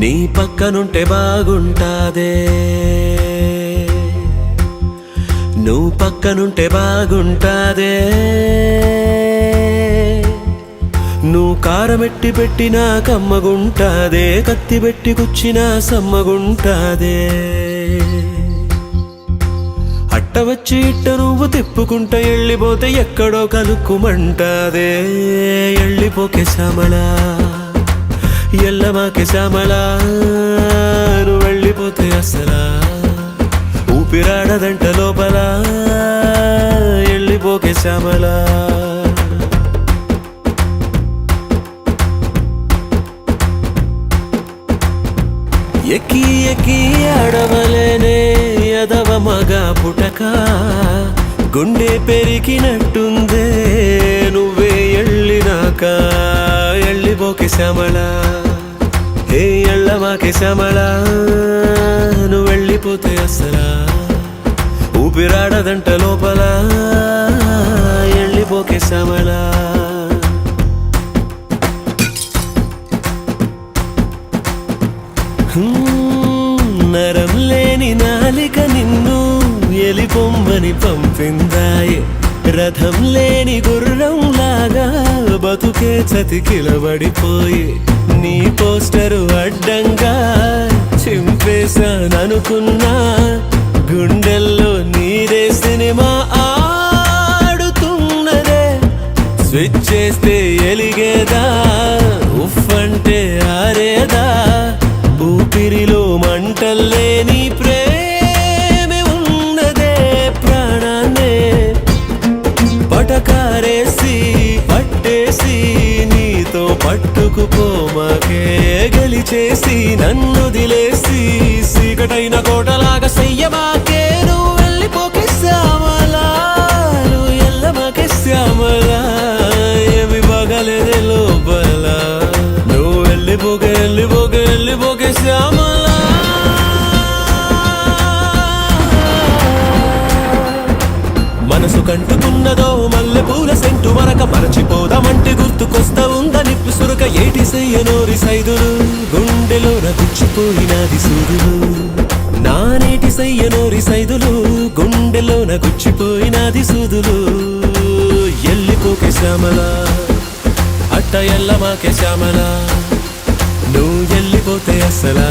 నీ పక్కనుంటే బాగుంటాదే, నువ్వు పక్కనుంటే బాగుంటాదే. నువ్వు కారమెట్టి పెట్టినా కమ్మగుంటాదే, కత్తి పెట్టి కుచ్చినా సమ్మగుంటాదే. అట్ట వచ్చి ఇట్ట నువ్వు తిప్పుకుంట ఎళ్ళిపోతే ఎక్కడో కలుక్కుమంటాదే. ఎళ్ళిపోకే శ్యామలా, ఎల్లమాకే శ్యామలా, నువ్వు వెళ్ళిపోతే అసలా ఊపిరాడదంట లోపల. ఎళ్ళిపోకే శ్యామలా. ఎక్కి ఎక్కి అడవలేనే ఎదవ మగ పుటక, గుండె పెరిగినట్టుందే నువ్వే ఎళ్ళినాక. ఎళ్ళిపోకే శ్యామలా, ఏ ఎళ్ళమాకే శ్యామలా, నువ్వు వెళ్ళిపోతే అసలా ఊపిరాడదంట లోపల. ఎళ్ళిపోకే శ్యామలా. నరం లేని నాలిక నిన్ను ఎలిపొమ్మని పంపిందాయే. రథం లేని గుర్రం లాగా బతుకే చతికిలబడిపోయి, నీ పోస్టరు అడ్డంగా చింపేశాననుకున్నా. గుండెల్లో నీరే సినిమా ఆడుతున్నదే, స్విచ్ చేస్తే ఎలిగేదా, ఉఫ్ అంటే ఆరేదా. ఊపిరిలో మంటల్లే నీ ప్రేమే ఉన్నదే, ప్రాణాన్నే పటకారేసి పట్టేసి నీతో పట్టుకుపోమాకే. గెలిచేసి నన్ను దిలేసి సీకటైన కోటలాగా చెయ్యమాకే. నువ్వు వెళ్ళిపోకే శ్యామలా, నువ్వు ఎల్లమాకే శ్యామలా, ఏమి బాగలేదే లోపల. నువ్వు వెళ్ళిపోకే వెళ్ళిపోకే వెళ్ళిపోకే శ్యామలా. మనసు కంటుకున్నదో మల్లె పూల సెంటు మరక, మరచిపోదామంటే గుర్తుకొస్తా ఉందా నిప్పు సురక. ఏటి చెయ్యనోరి సైదులు, గుండెలోన గుచ్చిపోయినది సూదులు. నానేటి చెయ్యనోరి సైదులు, గుండెలోన గుచ్చిపోయినది సూదులు. ఎల్లిపోకే శ్యామలా, అట్ట ఎల్లమాకే శ్యామలా, నువ్వు ఎల్లిపోతే అసలా